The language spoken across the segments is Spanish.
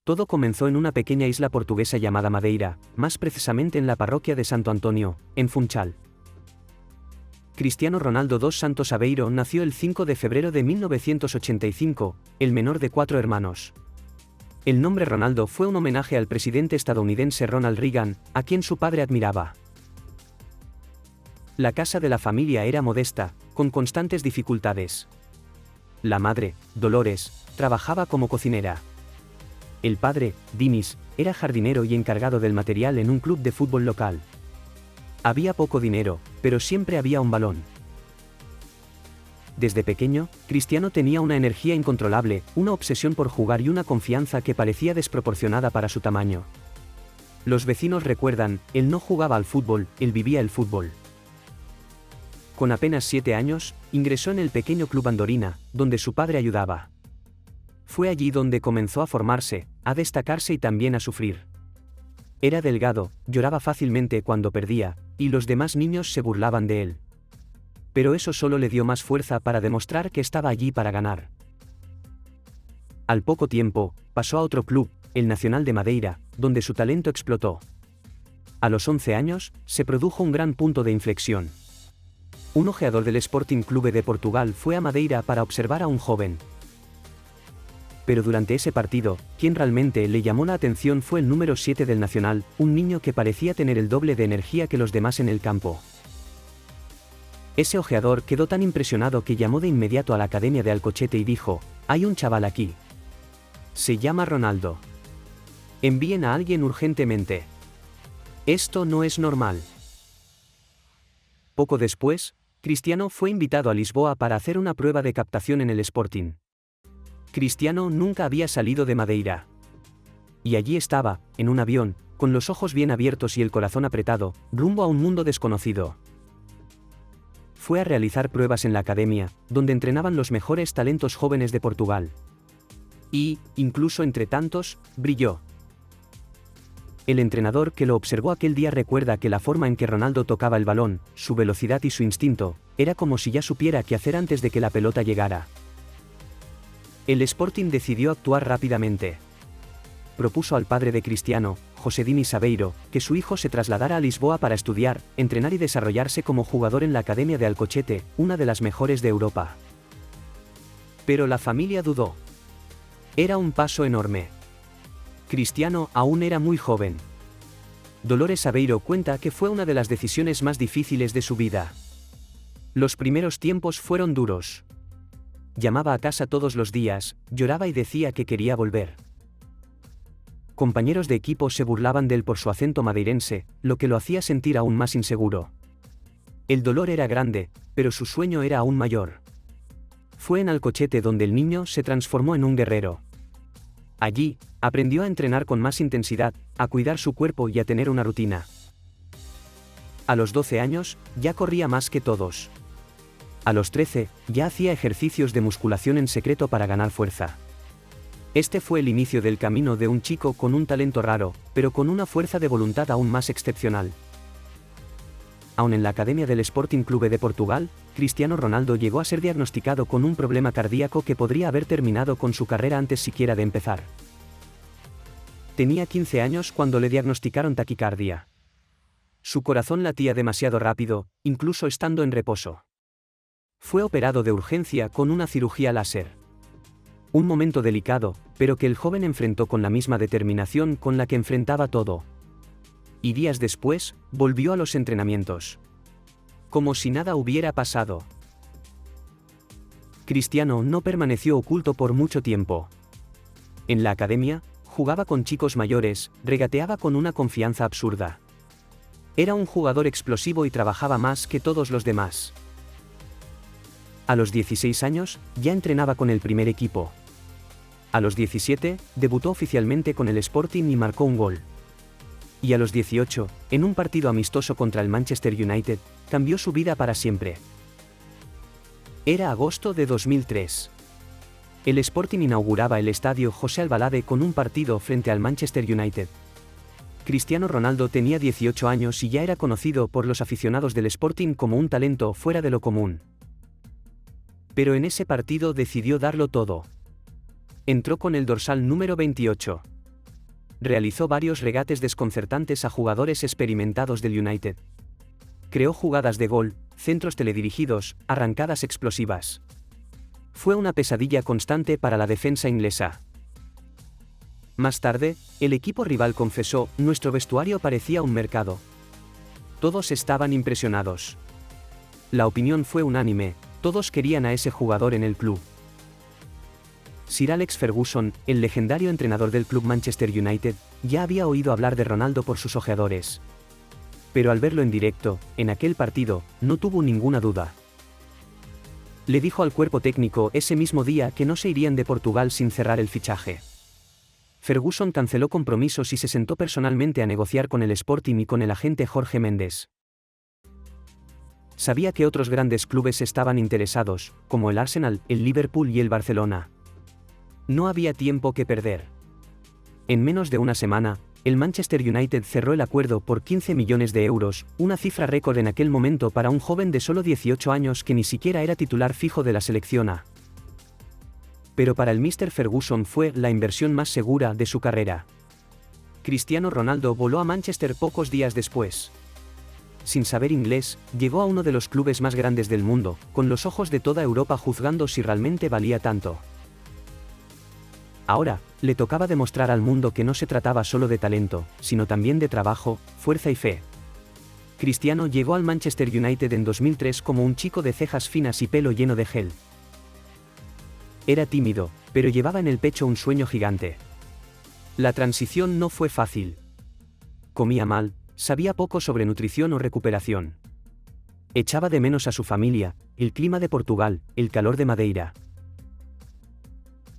Todo comenzó en una pequeña isla portuguesa llamada Madeira, más precisamente en la parroquia de Santo Antonio, en Funchal. Cristiano Ronaldo dos Santos Aveiro nació el 5 de febrero de 1985, el menor de 4 hermanos. El nombre Ronaldo fue un homenaje al presidente estadounidense Ronald Reagan, a quien su padre admiraba. La casa de la familia era modesta, con constantes dificultades. La madre, Dolores, trabajaba como cocinera. El padre, Dinis, era jardinero y encargado del material en un club de fútbol local. Había poco dinero, pero siempre había un balón. Desde pequeño, Cristiano tenía una energía incontrolable, una obsesión por jugar y una confianza que parecía desproporcionada para su tamaño. Los vecinos recuerdan, él no jugaba al fútbol, él vivía el fútbol. Con apenas 7 años, ingresó en el pequeño club Andorina, donde su padre ayudaba. Fue allí donde comenzó a formarse, a destacarse y también a sufrir. Era delgado, lloraba fácilmente cuando perdía, y los demás niños se burlaban de él. Pero eso solo le dio más fuerza para demostrar que estaba allí para ganar. Al poco tiempo, pasó a otro club, el Nacional de Madeira, donde su talento explotó. A los 11 años, se produjo un gran punto de inflexión. Un ojeador del Sporting Clube de Portugal fue a Madeira para observar a un joven. Pero durante ese partido, quien realmente le llamó la atención fue el número 7 del Nacional, un niño que parecía tener el doble de energía que los demás en el campo. Ese ojeador quedó tan impresionado que llamó de inmediato a la academia de Alcochete y dijo: «Hay un chaval aquí. Se llama Ronaldo. Envíen a alguien urgentemente. Esto no es normal». Poco después, Cristiano fue invitado a Lisboa para hacer una prueba de captación en el Sporting. Cristiano nunca había salido de Madeira. Y allí estaba, en un avión, con los ojos bien abiertos y el corazón apretado, rumbo a un mundo desconocido. Fue a realizar pruebas en la academia, donde entrenaban los mejores talentos jóvenes de Portugal. Y, incluso entre tantos, brilló. El entrenador que lo observó aquel día recuerda que la forma en que Ronaldo tocaba el balón, su velocidad y su instinto, era como si ya supiera qué hacer antes de que la pelota llegara. El Sporting decidió actuar rápidamente. Propuso al padre de Cristiano, José Dinis Aveiro, que su hijo se trasladara a Lisboa para estudiar, entrenar y desarrollarse como jugador en la Academia de Alcochete, una de las mejores de Europa. Pero la familia dudó. Era un paso enorme. Cristiano aún era muy joven. Dolores Aveiro cuenta que fue una de las decisiones más difíciles de su vida. Los primeros tiempos fueron duros. Llamaba a casa todos los días, lloraba y decía que quería volver. Compañeros de equipo se burlaban de él por su acento madeirense, lo que lo hacía sentir aún más inseguro. El dolor era grande, pero su sueño era aún mayor. Fue en Alcochete donde el niño se transformó en un guerrero. Allí, aprendió a entrenar con más intensidad, a cuidar su cuerpo y a tener una rutina. A los 12 años, ya corría más que todos. A los 13, ya hacía ejercicios de musculación en secreto para ganar fuerza. Este fue el inicio del camino de un chico con un talento raro, pero con una fuerza de voluntad aún más excepcional. Aún en la academia del Sporting Clube de Portugal, Cristiano Ronaldo llegó a ser diagnosticado con un problema cardíaco que podría haber terminado con su carrera antes siquiera de empezar. Tenía 15 años cuando le diagnosticaron taquicardia. Su corazón latía demasiado rápido, incluso estando en reposo. Fue operado de urgencia con una cirugía láser. Un momento delicado, pero que el joven enfrentó con la misma determinación con la que enfrentaba todo. Y días después, volvió a los entrenamientos. Como si nada hubiera pasado. Cristiano no permaneció oculto por mucho tiempo. En la academia, jugaba con chicos mayores, regateaba con una confianza absurda. Era un jugador explosivo y trabajaba más que todos los demás. A los 16 años, ya entrenaba con el primer equipo. A los 17, debutó oficialmente con el Sporting y marcó un gol. Y a los 18, en un partido amistoso contra el Manchester United, cambió su vida para siempre. Era agosto de 2003. El Sporting inauguraba el estadio José Albalade con un partido frente al Manchester United. Cristiano Ronaldo tenía 18 años y ya era conocido por los aficionados del Sporting como un talento fuera de lo común. Pero en ese partido decidió darlo todo. Entró con el dorsal número 28. realizó varios regates desconcertantes a jugadores experimentados del United. Creó jugadas de gol, centros teledirigidos, arrancadas explosivas. Fue una pesadilla constante para la defensa inglesa. Más tarde, el equipo rival confesó: nuestro vestuario parecía un mercado. Todos estaban impresionados. La opinión fue unánime, todos querían a ese jugador en el club. Sir Alex Ferguson, el legendario entrenador del club Manchester United, ya había oído hablar de Ronaldo por sus ojeadores. Pero al verlo en directo, en aquel partido, no tuvo ninguna duda. Le dijo al cuerpo técnico ese mismo día que no se irían de Portugal sin cerrar el fichaje. Ferguson canceló compromisos y se sentó personalmente a negociar con el Sporting y con el agente Jorge Mendes. Sabía que otros grandes clubes estaban interesados, como el Arsenal, el Liverpool y el Barcelona. No había tiempo que perder. En menos de una semana, el Manchester United cerró el acuerdo por 15 millones de euros, una cifra récord en aquel momento para un joven de solo 18 años que ni siquiera era titular fijo de la selección A. Pero para el Mr. Ferguson fue la inversión más segura de su carrera. Cristiano Ronaldo voló a Manchester pocos días después. Sin saber inglés, llegó a uno de los clubes más grandes del mundo, con los ojos de toda Europa juzgando si realmente valía tanto. Ahora, le tocaba demostrar al mundo que no se trataba solo de talento, sino también de trabajo, fuerza y fe. Cristiano llegó al Manchester United en 2003 como un chico de cejas finas y pelo lleno de gel. Era tímido, pero llevaba en el pecho un sueño gigante. La transición no fue fácil. Comía mal, sabía poco sobre nutrición o recuperación. Echaba de menos a su familia, el clima de Portugal, el calor de Madeira.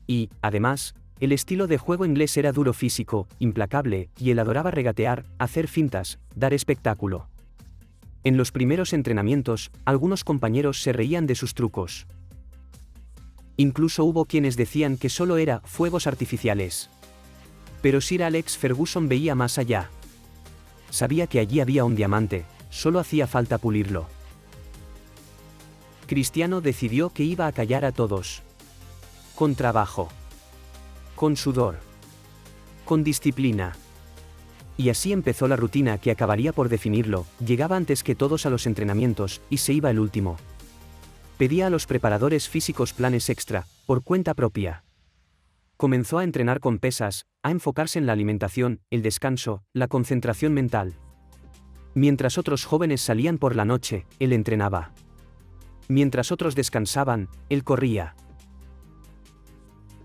Y, además, el estilo de juego inglés era duro físico, implacable, y él adoraba regatear, hacer fintas, dar espectáculo. En los primeros entrenamientos, algunos compañeros se reían de sus trucos. Incluso hubo quienes decían que solo era fuegos artificiales. Pero Sir Alex Ferguson veía más allá. Sabía que allí había un diamante, solo hacía falta pulirlo. Cristiano decidió que iba a callar a todos. Con trabajo. Con sudor. Con disciplina. Y así empezó la rutina que acabaría por definirlo: llegaba antes que todos a los entrenamientos, y se iba el último. Pedía a los preparadores físicos planes extra, por cuenta propia. Comenzó a entrenar con pesas, a enfocarse en la alimentación, el descanso, la concentración mental. Mientras otros jóvenes salían por la noche, él entrenaba. Mientras otros descansaban, él corría.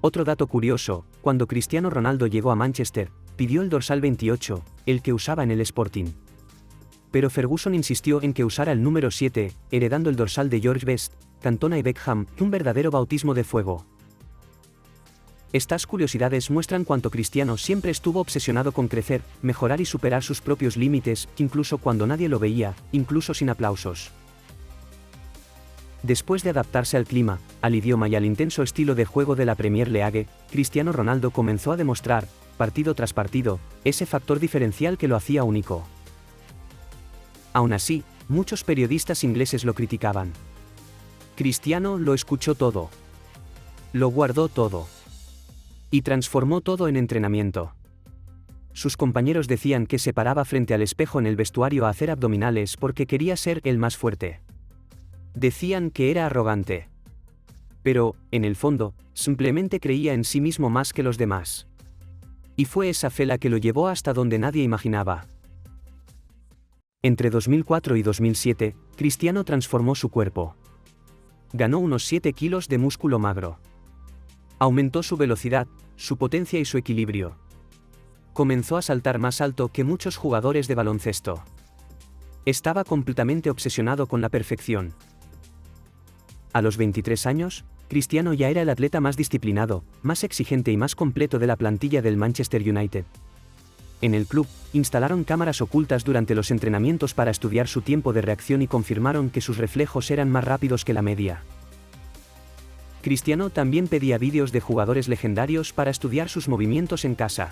Otro dato curioso: cuando Cristiano Ronaldo llegó a Manchester, pidió el dorsal 28, el que usaba en el Sporting. Pero Ferguson insistió en que usara el número 7, heredando el dorsal de George Best, Cantona y Beckham, un verdadero bautismo de fuego. Estas curiosidades muestran cuánto Cristiano siempre estuvo obsesionado con crecer, mejorar y superar sus propios límites, incluso cuando nadie lo veía, incluso sin aplausos. Después de adaptarse al clima, al idioma y al intenso estilo de juego de la Premier League, Cristiano Ronaldo comenzó a demostrar, partido tras partido, ese factor diferencial que lo hacía único. Aún así, muchos periodistas ingleses lo criticaban. Cristiano lo escuchó todo. Lo guardó todo. Y transformó todo en entrenamiento. Sus compañeros decían que se paraba frente al espejo en el vestuario a hacer abdominales porque quería ser el más fuerte. Decían que era arrogante. Pero, en el fondo, simplemente creía en sí mismo más que los demás. Y fue esa fe la que lo llevó hasta donde nadie imaginaba. Entre 2004 y 2007, Cristiano transformó su cuerpo. Ganó unos 7 kilos de músculo magro. Aumentó su velocidad, su potencia y su equilibrio. Comenzó a saltar más alto que muchos jugadores de baloncesto. Estaba completamente obsesionado con la perfección. A los 23 años, Cristiano ya era el atleta más disciplinado, más exigente y más completo de la plantilla del Manchester United. En el club, instalaron cámaras ocultas durante los entrenamientos para estudiar su tiempo de reacción y confirmaron que sus reflejos eran más rápidos que la media. Cristiano también pedía vídeos de jugadores legendarios para estudiar sus movimientos en casa.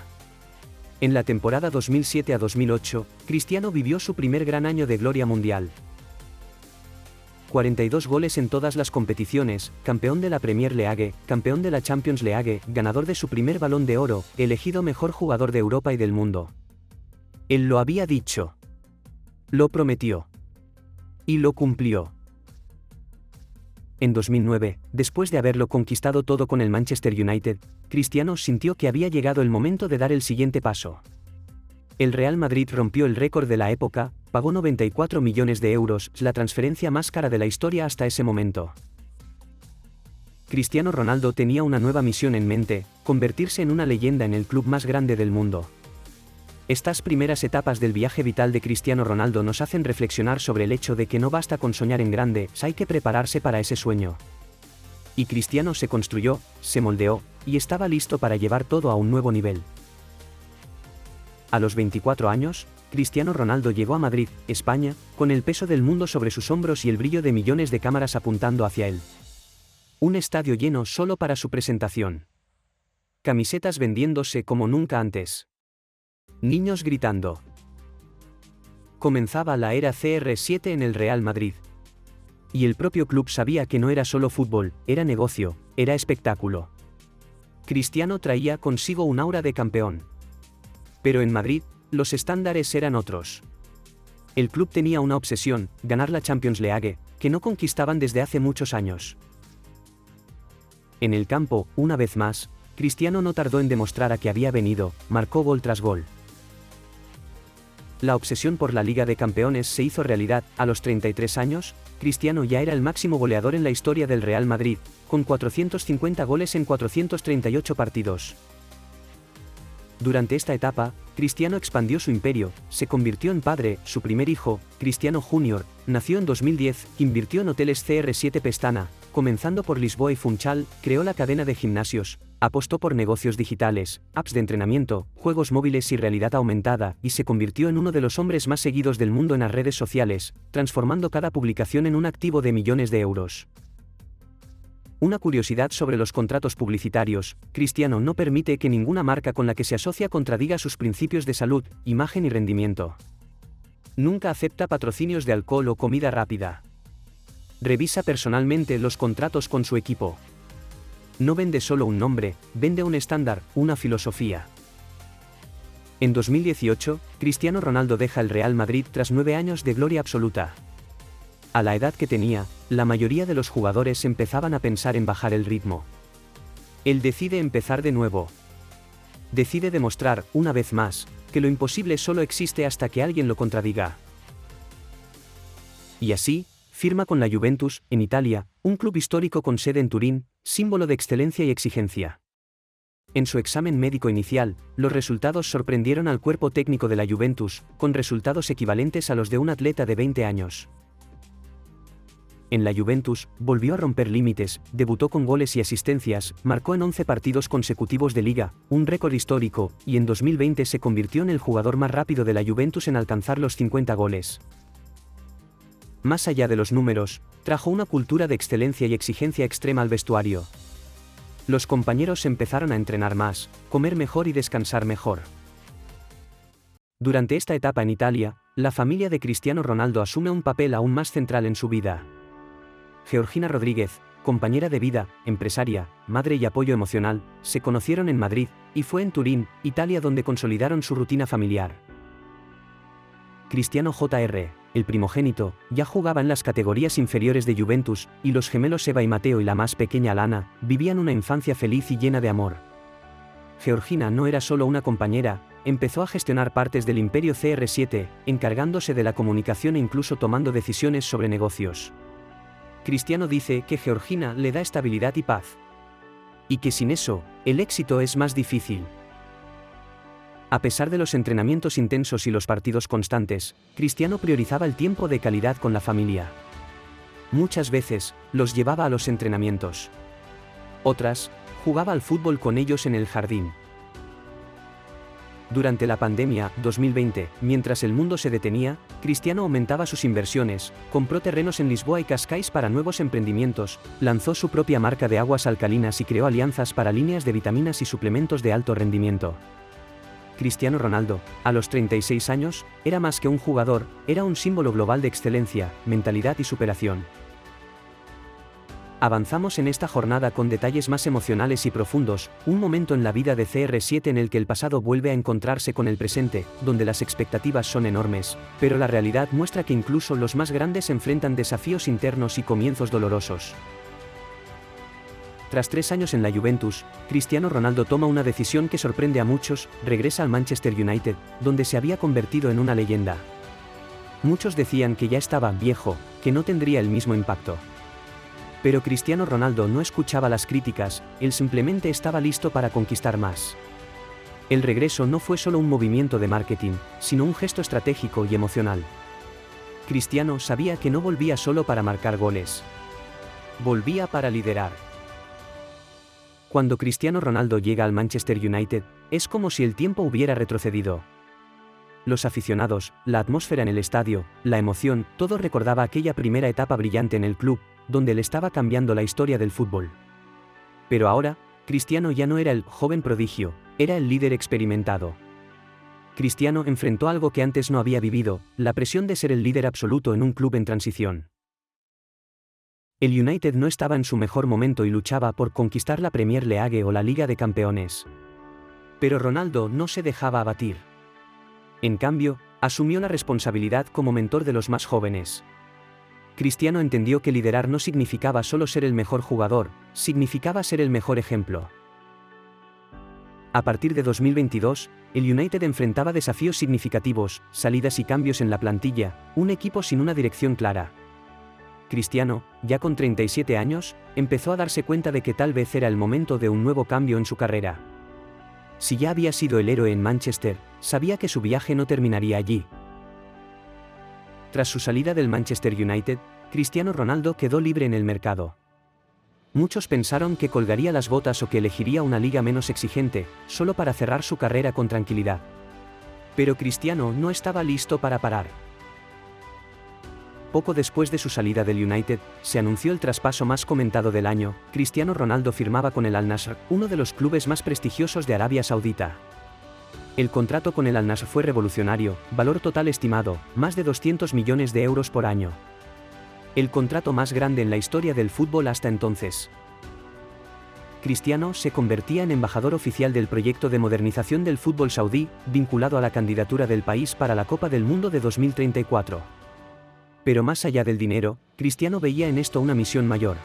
En la temporada 2007 a 2008, Cristiano vivió su primer gran año de gloria mundial. 42 goles en todas las competiciones, campeón de la Premier League, campeón de la Champions League, ganador de su primer Balón de Oro, elegido mejor jugador de Europa y del mundo. Él lo había dicho. Lo prometió. Y lo cumplió. En 2009, después de haberlo conquistado todo con el Manchester United, Cristiano sintió que había llegado el momento de dar el siguiente paso. El Real Madrid rompió el récord de la época, pagó 94 millones de euros, la transferencia más cara de la historia hasta ese momento. Cristiano Ronaldo tenía una nueva misión en mente, convertirse en una leyenda en el club más grande del mundo. Estas primeras etapas del viaje vital de Cristiano Ronaldo nos hacen reflexionar sobre el hecho de que no basta con soñar en grande, hay que prepararse para ese sueño. Y Cristiano se construyó, se moldeó, y estaba listo para llevar todo a un nuevo nivel. A los 24 años, Cristiano Ronaldo llegó a Madrid, España, con el peso del mundo sobre sus hombros y el brillo de millones de cámaras apuntando hacia él. Un estadio lleno solo para su presentación. Camisetas vendiéndose como nunca antes. Niños gritando. Comenzaba la era CR7 en el Real Madrid. Y el propio club sabía que no era solo fútbol, era negocio, era espectáculo. Cristiano traía consigo un aura de campeón. Pero en Madrid, los estándares eran otros. El club tenía una obsesión, ganar la Champions League, que no conquistaban desde hace muchos años. En el campo, una vez más, Cristiano no tardó en demostrar a qué había venido, marcó gol tras gol. La obsesión por la Liga de Campeones se hizo realidad. A los 33 años, Cristiano ya era el máximo goleador en la historia del Real Madrid, con 450 goles en 438 partidos. Durante esta etapa, Cristiano expandió su imperio, se convirtió en padre, su primer hijo, Cristiano Jr., nació en 2010, invirtió en hoteles CR7 Pestana, comenzando por Lisboa y Funchal, creó la cadena de gimnasios, apostó por negocios digitales, apps de entrenamiento, juegos móviles y realidad aumentada, y se convirtió en uno de los hombres más seguidos del mundo en las redes sociales, transformando cada publicación en un activo de millones de euros. Una curiosidad sobre los contratos publicitarios: Cristiano no permite que ninguna marca con la que se asocia contradiga sus principios de salud, imagen y rendimiento. Nunca acepta patrocinios de alcohol o comida rápida. Revisa personalmente los contratos con su equipo. No vende solo un nombre, vende un estándar, una filosofía. En 2018, Cristiano Ronaldo deja el Real Madrid tras 9 años de gloria absoluta. A la edad que tenía, la mayoría de los jugadores empezaban a pensar en bajar el ritmo. Él decide empezar de nuevo. Decide demostrar, una vez más, que lo imposible solo existe hasta que alguien lo contradiga. Y así, firma con la Juventus, en Italia, un club histórico con sede en Turín, símbolo de excelencia y exigencia. En su examen médico inicial, los resultados sorprendieron al cuerpo técnico de la Juventus, con resultados equivalentes a los de un atleta de 20 años. En la Juventus, volvió a romper límites, debutó con goles y asistencias, marcó en 11 partidos consecutivos de Liga, un récord histórico, y en 2020 se convirtió en el jugador más rápido de la Juventus en alcanzar los 50 goles. Más allá de los números, trajo una cultura de excelencia y exigencia extrema al vestuario. Los compañeros empezaron a entrenar más, comer mejor y descansar mejor. Durante esta etapa en Italia, la familia de Cristiano Ronaldo asume un papel aún más central en su vida. Georgina Rodríguez, compañera de vida, empresaria, madre y apoyo emocional, se conocieron en Madrid, y fue en Turín, Italia donde consolidaron su rutina familiar. Cristiano Jr., el primogénito, ya jugaba en las categorías inferiores de Juventus, y los gemelos Eva y Mateo y la más pequeña Alana, vivían una infancia feliz y llena de amor. Georgina no era solo una compañera, empezó a gestionar partes del imperio CR7, encargándose de la comunicación e incluso tomando decisiones sobre negocios. Cristiano dice que Georgina le da estabilidad y paz. Y que sin eso, el éxito es más difícil. A pesar de los entrenamientos intensos y los partidos constantes, Cristiano priorizaba el tiempo de calidad con la familia. Muchas veces, los llevaba a los entrenamientos. Otras, jugaba al fútbol con ellos en el jardín. Durante la pandemia, 2020, mientras el mundo se detenía, Cristiano aumentaba sus inversiones, compró terrenos en Lisboa y Cascais para nuevos emprendimientos, lanzó su propia marca de aguas alcalinas y creó alianzas para líneas de vitaminas y suplementos de alto rendimiento. Cristiano Ronaldo, a los 36 años, era más que un jugador, era un símbolo global de excelencia, mentalidad y superación. Avanzamos en esta jornada con detalles más emocionales y profundos, un momento en la vida de CR7 en el que el pasado vuelve a encontrarse con el presente, donde las expectativas son enormes, pero la realidad muestra que incluso los más grandes enfrentan desafíos internos y comienzos dolorosos. Tras 3 años en la Juventus, Cristiano Ronaldo toma una decisión que sorprende a muchos, regresa al Manchester United, donde se había convertido en una leyenda. Muchos decían que ya estaba viejo, que no tendría el mismo impacto. Pero Cristiano Ronaldo no escuchaba las críticas, él simplemente estaba listo para conquistar más. El regreso no fue solo un movimiento de marketing, sino un gesto estratégico y emocional. Cristiano sabía que no volvía solo para marcar goles. Volvía para liderar. Cuando Cristiano Ronaldo llega al Manchester United, es como si el tiempo hubiera retrocedido. Los aficionados, la atmósfera en el estadio, la emoción, todo recordaba aquella primera etapa brillante en el club, donde él estaba cambiando la historia del fútbol. Pero ahora, Cristiano ya no era el joven prodigio, era el líder experimentado. Cristiano enfrentó algo que antes no había vivido, la presión de ser el líder absoluto en un club en transición. El United no estaba en su mejor momento y luchaba por conquistar la Premier League o la Liga de Campeones. Pero Ronaldo no se dejaba abatir. En cambio, asumió la responsabilidad como mentor de los más jóvenes. Cristiano entendió que liderar no significaba solo ser el mejor jugador, significaba ser el mejor ejemplo. A partir de 2022, el United enfrentaba desafíos significativos, salidas y cambios en la plantilla, un equipo sin una dirección clara. Cristiano, ya con 37 años, empezó a darse cuenta de que tal vez era el momento de un nuevo cambio en su carrera. Si ya había sido el héroe en Manchester, sabía que su viaje no terminaría allí. Tras su salida del Manchester United, Cristiano Ronaldo quedó libre en el mercado. Muchos pensaron que colgaría las botas o que elegiría una liga menos exigente, solo para cerrar su carrera con tranquilidad. Pero Cristiano no estaba listo para parar. Poco después de su salida del United, se anunció el traspaso más comentado del año. Cristiano Ronaldo firmaba con el Al-Nassr, uno de los clubes más prestigiosos de Arabia Saudita. El contrato con el Al-Nassr fue revolucionario, valor total estimado, más de 200 millones de euros por año. El contrato más grande en la historia del fútbol hasta entonces. Cristiano se convertía en embajador oficial del proyecto de modernización del fútbol saudí, vinculado a la candidatura del país para la Copa del Mundo de 2034. Pero más allá del dinero, Cristiano veía en esto una misión mayor.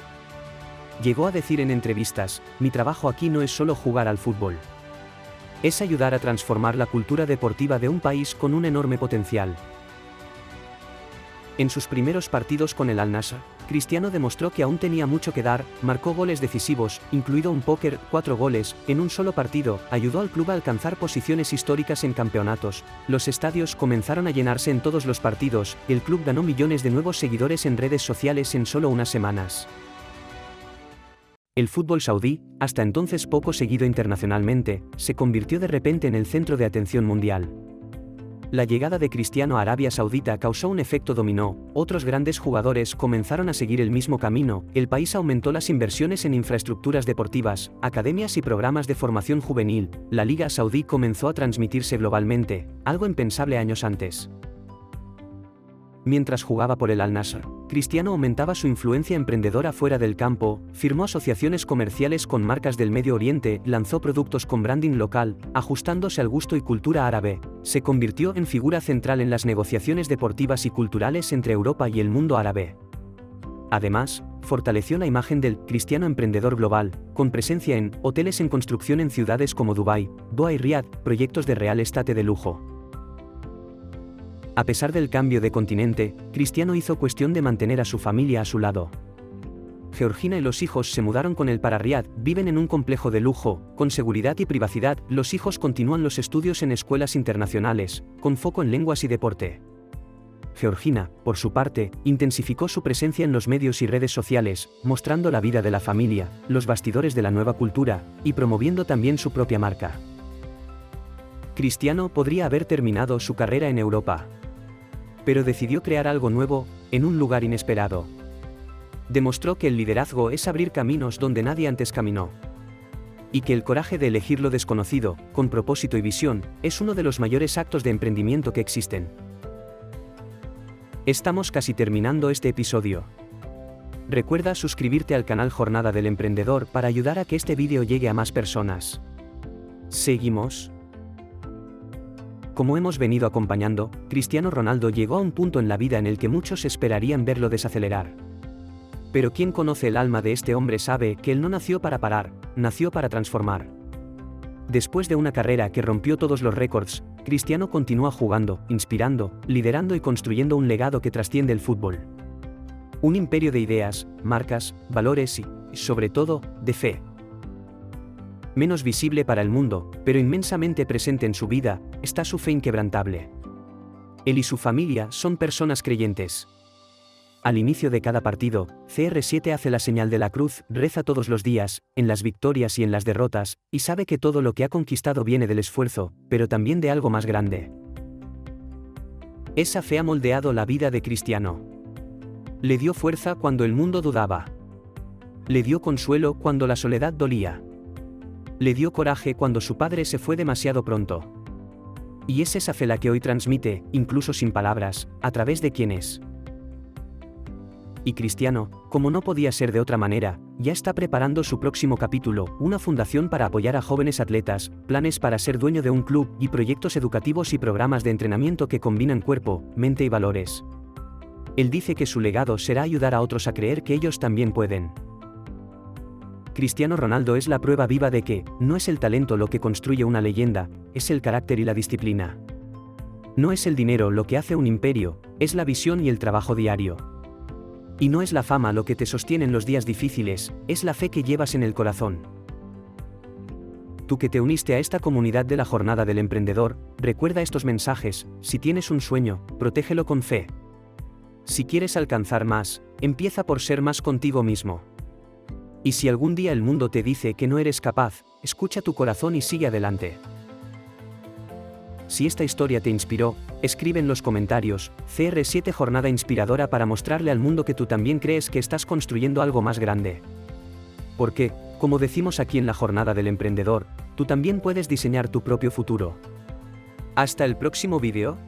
Llegó a decir en entrevistas: "Mi trabajo aquí no es solo jugar al fútbol. Es ayudar a transformar la cultura deportiva de un país con un enorme potencial". En sus primeros partidos con el Al-Nassr, Cristiano demostró que aún tenía mucho que dar, marcó goles decisivos, incluido un póker, 4 goles, en un solo partido, ayudó al club a alcanzar posiciones históricas en campeonatos, los estadios comenzaron a llenarse en todos los partidos, el club ganó millones de nuevos seguidores en redes sociales en solo unas semanas. El fútbol saudí, hasta entonces poco seguido internacionalmente, se convirtió de repente en el centro de atención mundial. La llegada de Cristiano a Arabia Saudita causó un efecto dominó, otros grandes jugadores comenzaron a seguir el mismo camino, el país aumentó las inversiones en infraestructuras deportivas, academias y programas de formación juvenil, la Liga Saudí comenzó a transmitirse globalmente, algo impensable años antes. Mientras jugaba por el Al-Nassr, Cristiano aumentaba su influencia emprendedora fuera del campo, firmó asociaciones comerciales con marcas del Medio Oriente, lanzó productos con branding local, ajustándose al gusto y cultura árabe, se convirtió en figura central en las negociaciones deportivas y culturales entre Europa y el mundo árabe. Además, fortaleció la imagen del cristiano emprendedor global, con presencia en hoteles en construcción en ciudades como Dubái, Doha y Riad, proyectos de real estate de lujo. A pesar del cambio de continente, Cristiano hizo cuestión de mantener a su familia a su lado. Georgina y los hijos se mudaron con él para Riad, viven en un complejo de lujo, con seguridad y privacidad, los hijos continúan los estudios en escuelas internacionales, con foco en lenguas y deporte. Georgina, por su parte, intensificó su presencia en los medios y redes sociales, mostrando la vida de la familia, los bastidores de la nueva cultura, y promoviendo también su propia marca. Cristiano podría haber terminado su carrera en Europa. Pero decidió crear algo nuevo, en un lugar inesperado. Demostró que el liderazgo es abrir caminos donde nadie antes caminó. Y que el coraje de elegir lo desconocido, con propósito y visión, es uno de los mayores actos de emprendimiento que existen. Estamos casi terminando este episodio. Recuerda suscribirte al canal Jornada del Emprendedor para ayudar a que este vídeo llegue a más personas. Seguimos. Como hemos venido acompañando, Cristiano Ronaldo llegó a un punto en la vida en el que muchos esperarían verlo desacelerar. Pero quien conoce el alma de este hombre sabe que él no nació para parar, nació para transformar. Después de una carrera que rompió todos los récords, Cristiano continúa jugando, inspirando, liderando y construyendo un legado que trasciende el fútbol. Un imperio de ideas, marcas, valores y, sobre todo, de fe. Menos visible para el mundo, pero inmensamente presente en su vida, está su fe inquebrantable. Él y su familia son personas creyentes. Al inicio de cada partido, CR7 hace la señal de la cruz, reza todos los días, en las victorias y en las derrotas, y sabe que todo lo que ha conquistado viene del esfuerzo, pero también de algo más grande. Esa fe ha moldeado la vida de Cristiano. Le dio fuerza cuando el mundo dudaba. Le dio consuelo cuando la soledad dolía. Le dio coraje cuando su padre se fue demasiado pronto. Y es esa fe la que hoy transmite, incluso sin palabras, a través de quien es. Y Cristiano, como no podía ser de otra manera, ya está preparando su próximo capítulo, una fundación para apoyar a jóvenes atletas, planes para ser dueño de un club y proyectos educativos y programas de entrenamiento que combinan cuerpo, mente y valores. Él dice que su legado será ayudar a otros a creer que ellos también pueden. Cristiano Ronaldo es la prueba viva de que, no es el talento lo que construye una leyenda, es el carácter y la disciplina. No es el dinero lo que hace un imperio, es la visión y el trabajo diario. Y no es la fama lo que te sostiene en los días difíciles, es la fe que llevas en el corazón. Tú que te uniste a esta comunidad de la Jornada del Emprendedor, recuerda estos mensajes: si tienes un sueño, protégelo con fe. Si quieres alcanzar más, empieza por ser más contigo mismo. Y si algún día el mundo te dice que no eres capaz, escucha tu corazón y sigue adelante. Si esta historia te inspiró, escribe en los comentarios, CR7 Jornada Inspiradora, para mostrarle al mundo que tú también crees que estás construyendo algo más grande. Porque, como decimos aquí en la Jornada del Emprendedor, tú también puedes diseñar tu propio futuro. Hasta el próximo vídeo.